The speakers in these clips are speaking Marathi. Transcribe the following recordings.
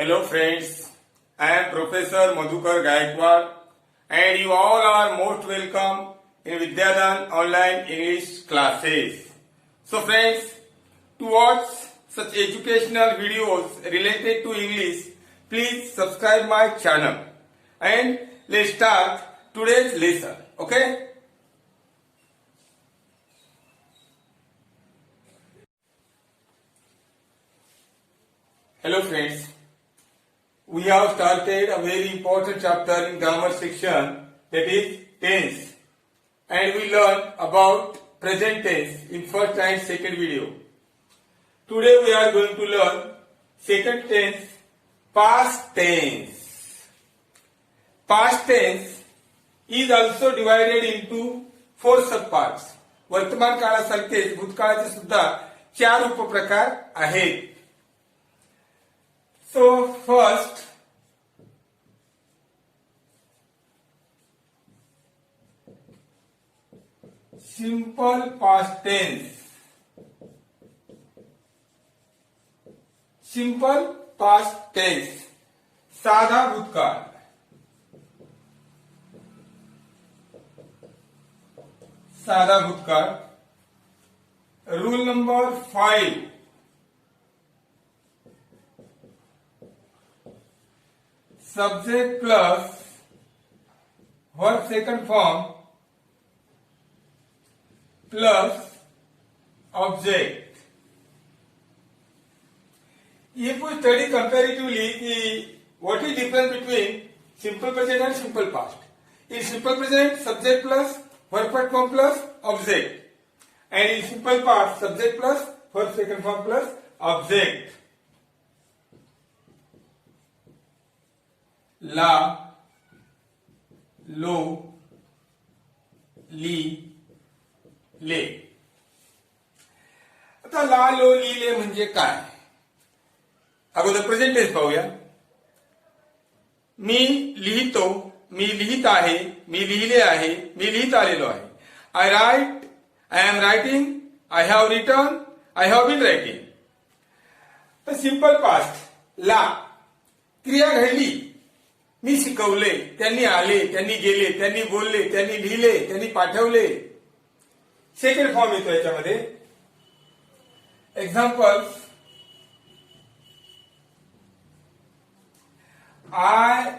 Hello friends, I am Professor Madhukar Gaikwad and you all are most welcome in Vidyadan online English classes. So friends, to watch such educational videos related to English, please subscribe my channel and let's start today's lesson. Okay? Hello friends. We have started a very important chapter in grammar section, that is tense, and we learn about present tense in first and second video. Today we are going to learn second tense, past tense. Past tense is also divided into four subparts. वर्तमान काळासारखेच भूतकाळाचे सुद्धा चार उपप्रकार आहेत. So first, simple past tense. Simple past tense. साधा भूतकाळ. साधा भूतकाळ. Rule number 5. Subject plus verb second form plus object. If we study comparatively what is difference between simple present and simple past. In simple present, subject plus verb first form plus object, and in simple past, subject plus verb second form plus object. ला, लो, ली, ले. आता ला, लो, ली, ले म्हणजे काय? अगोदर प्रेझेंट टेन्स पाहूया. मी लिहितो, मी लिहित आहे, मी लिहिले आहे, मी लिहित आलेलो आहे. I write, I am writing, I have written, I have been writing. तर सिंपल पास्ट ला, क्रिया घडली, मी शिकवले, त्यांनी आले, त्यांनी गेले, त्यांनी बोलले, त्यांनी लिहिले, त्यांनी पाठवले. सेकंड फॉर्म येतो याच्यामध्ये. एक्झाम्पल, आय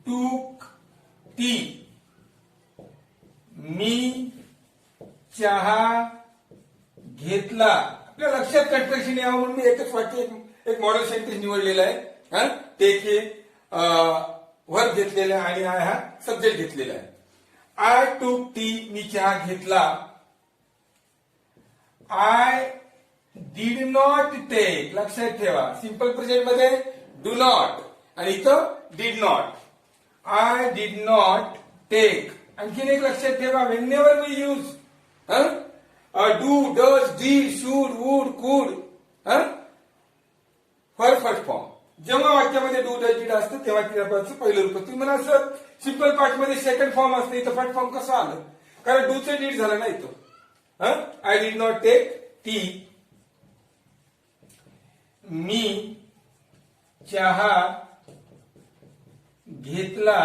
टूक टी, मी चहा घेतला. आपल्या लक्षात कन्स्ट्रक्शन यावं म्हणून मी एकच वाक्य एक मॉडेल सेंटेन्स निवडलेलं आहे. टेक हे वर्ब घेतलेला आहे आणि आय हा सब्जेक्ट घेतलेला आहे. आय टूक टी, मी चहा घेतला. आय डीड नॉट टेक, लक्षात ठेवा सिंपल प्रेझेंट मध्ये डू नॉट आणि इथं did not. I did not take. आणखीन एक लक्षात ठेवा, whenever we use do, does, did, should, would, could for first form. जेव्हा वाक्यामध्ये डू, डज, डीड असतं तेव्हा क्रियापदाचं पहिलं रूप. तुम्ही म्हणा सर सिंपल पार्ट मध्ये सेकंड फॉर्म असते, इथं फर्स्ट फॉर्म कसं आलं? कारण डूचं डीड झालं नाही तो. I did not take tea, मी चहा घेतला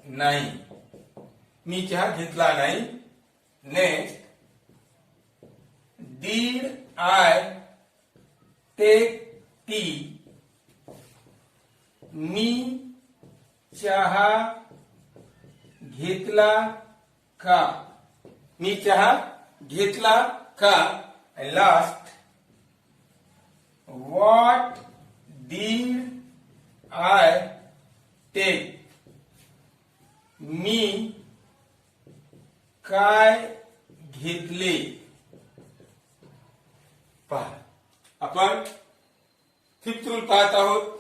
नाही. मी चहा घेतला नाही. Next, did I take tea, मी चहा घेतला का? मी चहा घेतला का? आणि last, what did I take, मी काय घेतले? पहा, आपण फिफ्थ रूल पाहत आहोत.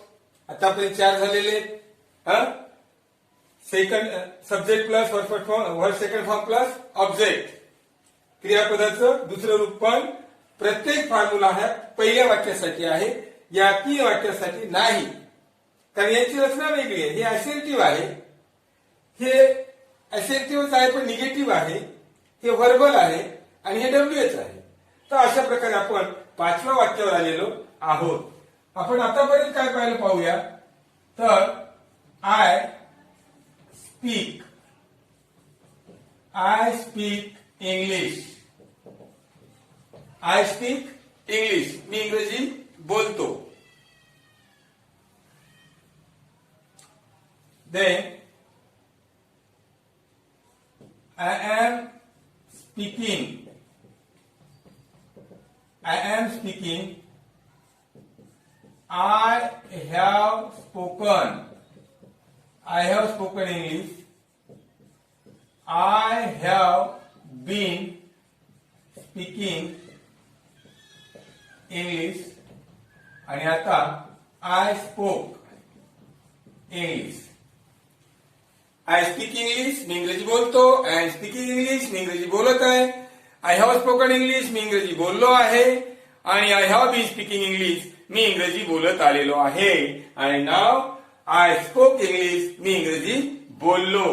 आतापर्यंत चार झालेले. Second subject plus verb second form plus object. क्रियापदाचं दुसरं रूप पण प्रत्येक फॉर्म्युला ह्या पहिल्या वाक्यासाठी आहे, या तीन वाक्यासाठी नाही. कारण याची रचना वेगळी आहे. हे असर्टिव्ह आहे, हे असर्टिव्हच आहे पण निगेटिव्ह आहे, हे व्हर्बल आहे आणि हे डब्ल्यूएच आहे. तर अशा प्रकारे आपण पाचव्या वाक्यावर आलेलो आहोत. आपण आतापर्यंत काय पाहिलं पाहूया. तर I speak English. I speak English. मी इंग्रजी बोलतो. Then I am speaking. I have spoken English. I have been speaking English. आणि आता I spoke English. I speak English. मी इंग्रजी बोलतो. I am speaking English. मी इंग्रजी बोलत आहे. I have spoken English. मी इंग्रजी बोललो आहे. आणि I have been speaking English. मी इंग्रजी बोलत आलेलो आहे. आणि नाव आय स्पोक इंग्लिश. मी इंग्रजी बोललो.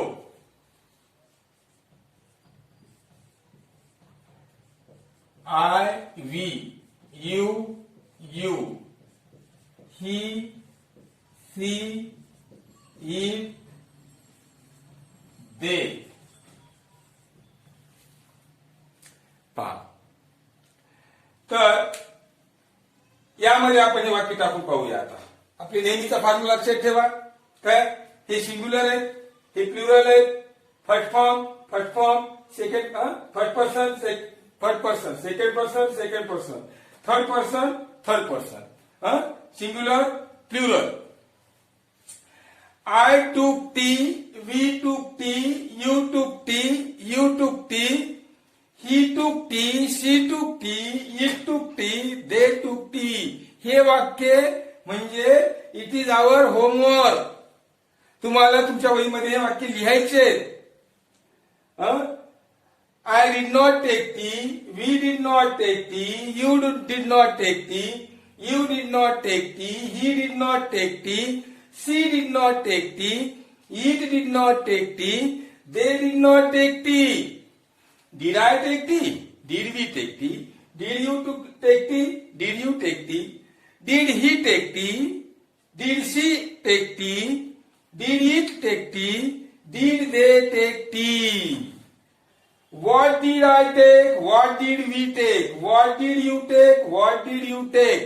I we you he she it they. पहा. तर यामध्ये आपण हे वाक्य टाकून पाहूया. आता आपली नेहमीचा फॉर्म्युला लक्षात ठेवा. काय हे सिंग्युलर आहे, हे प्लुरल आहे. First form second first person second person third person singular plural. I took tea, we took tea, you took tea, he took tea, she took tea, it took tea, they took tea. हे वाक्य म्हणजे इट इज आवर होमवर्क. तुम्हाला तुमच्या वहीमध्ये हे वाक्य लिहायचे. I did not take tea, we did not take tea, you did not take tea, you did not take tea, he did not take tea, she did not take tea, it did not take tea, they did not take tea. Did I take tea? Did we take tea? Did you take tea? Did you take tea? Did he take tea? Did she take tea? Did it take tea? Did they take tea? What did I take? What did we take? What did you take? What did you take?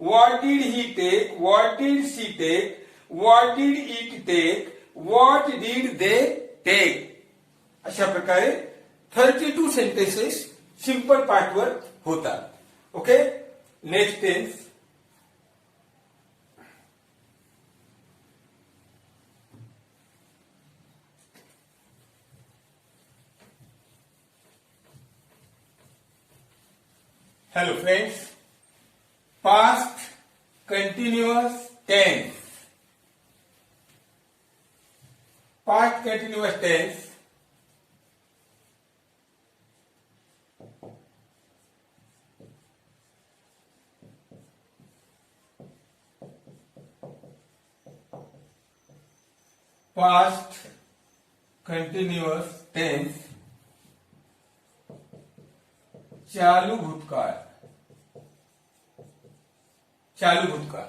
What did he take? What did she take? What did it take? What did they take? अशा प्रकारे 32 सेंटेन्सेस सिंपल पार्टवर होतात. Okay. Next tense. Hello friends. Past continuous tense. Past continuous tense. Past continuous tense. चालू भूतकाळ. चालू भूतकाळ.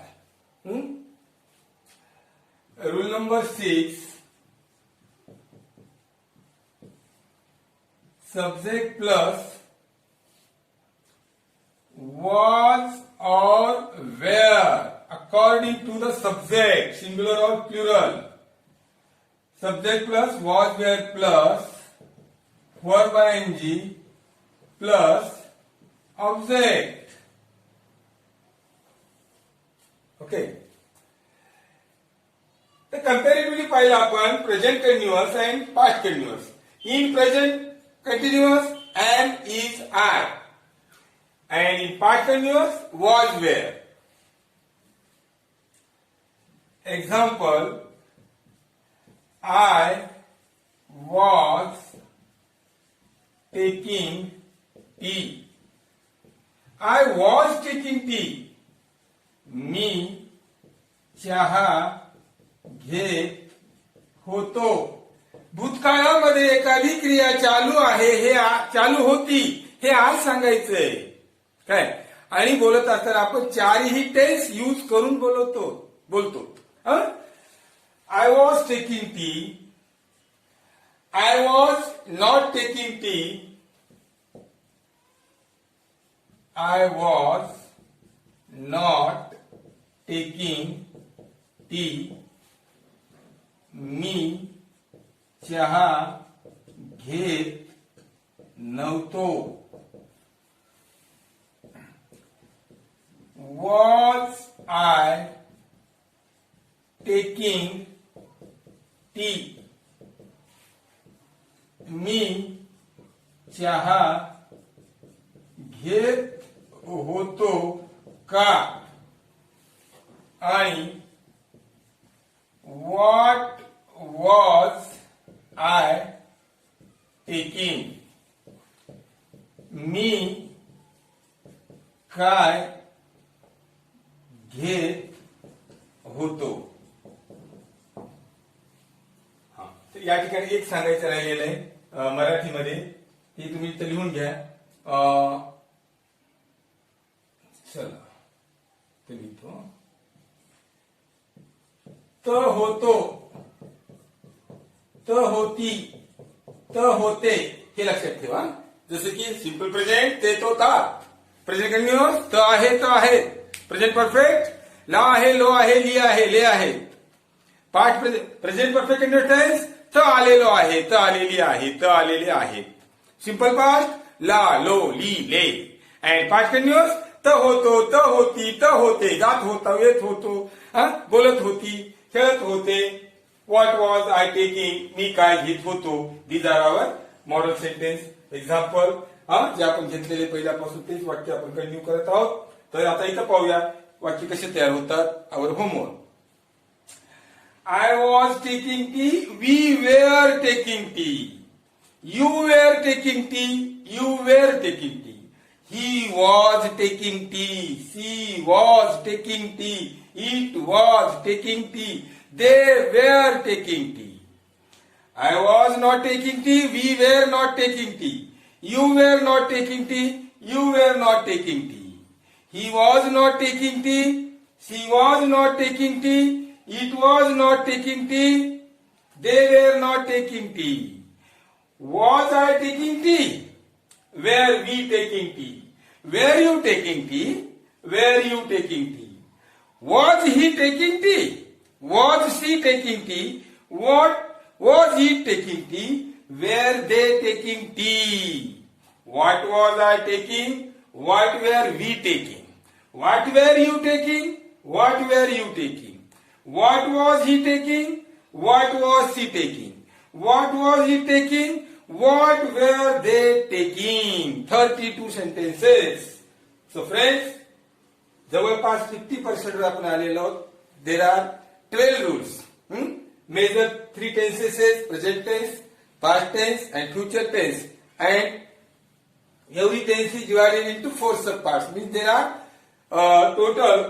Rule number 6. Subject plus was or were according to the subject, singular or plural. Subject plus was, were plus verb ing plus object. Okay. तर कंपॅरेटिव्हली पाहिलं आपण present continuous and past continuous. In present continuous am is are, and in past continuous was were. Example: I was taking tea. I was taking tea. मी चहा घेत होतो. भूतकाळामध्ये एखादी क्रिया चालू आहे, हे चालू होती, हे आज सांगायचंय. काय आणि बोलत असताना आपण चारही टेन्स यूज करून बोलतो. I was taking tea, I was not taking tea, I was not taking tea, मी चहा घेत नव्हतो. Was I taking tea? मी चहा घेत होतो का? आणि what was I taking? मी काय घेत होतो. तर या ठिकाणी एक सांगायचं राहिलेलं आहे मराठीमध्ये, ते तुम्ही इथं लिहून घ्या. चला ते लिहितो. त होतो, त होती, त होते, हे लक्षात ठेवा. जसं की सिंपल प्रेझेंट ते तो ता, प्रेझेंट कंटिन्युअस त आहे त आहे, प्रेझेंट परफेक्ट ला आहे लो आहे ली आहे ले आहे. Past present perfect continuous tense त आलेलो आहे त आलेली आहे त आलेले आहेत. सिंपल पास्ट ला लो ली ले. अँड पास्ट कंटिन्युअस त होतो त होती त होते, जात होता येत होतो, बोलत होती खेळत होते. What was I taking? मी काय घेत होतो. These are our model sentence example. जे आपण घेतलेले पहिल्यापासून तेच वाक्य आपण कंटिन्यू करत आहोत. तर आता इथं पाहूया वाक्य कसे तयार होतात. Our homework. I was taking tea, we were taking tea, you were taking tea, you were taking tea, he was taking tea, she was taking tea, it was taking tea, they were taking tea. I was not taking tea, we were not taking tea, you were not taking tea, you were not taking tea. He was not taking tea, she was not taking tea, it was not taking tea, they were not taking tea. Was I taking tea? Were we taking tea? Were you taking tea? Were you taking tea? Was he taking tea? Was she taking tea? What was he taking tea? Were they taking tea? What was I taking? What were we taking? What were you taking? What were you taking? What was he taking? What was she taking? What was he taking? What were they taking? 32 sentences. So friends, जवळपास 50% आपण आलेलो आहोत. There are 12 rules. Measure 3 tenses: present tense, past tense, and future tense. And every tense is divided into 4 subparts. Means there are total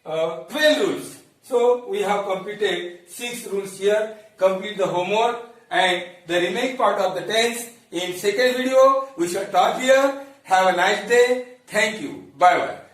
12 rules. So we have completed 6 rules here. Complete the homework and the remaining part of the tense in second video. We shall talk here. Have a nice day. Thank you. Bye bye.